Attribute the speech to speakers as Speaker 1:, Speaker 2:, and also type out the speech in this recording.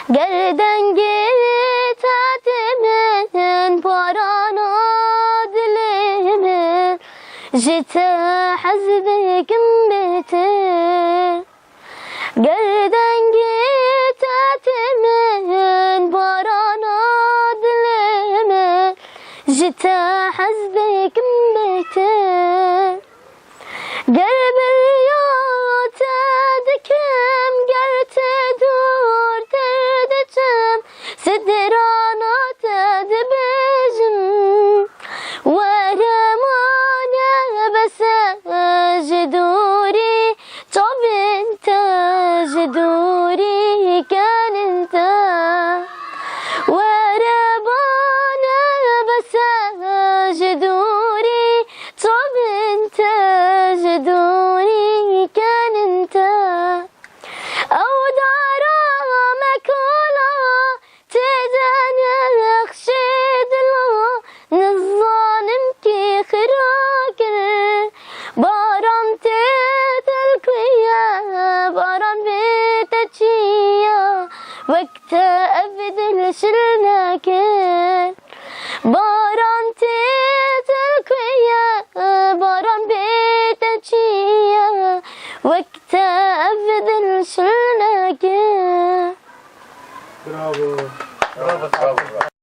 Speaker 1: Geriden git hatimin parana dilimin Jite hazbikim bitir Geriden git hatimin parana dilimin Jite hazbikim bitir Gerber yata dikim gerte dur terdecem Sidrana tedbejim Veremane besaj duri Tabinta jiduri kaninta Veremane besaj duri Tabinta جدوري كان انت او دارا مكولا تدانخ شدلا نظالم كي خراكر باران تتلقيا باران بتتشيا وقت ابدل شلناكر باران تتلقيا باران بتتشيا وقت ابدل شلناكر
Speaker 2: Bravo. Bravo.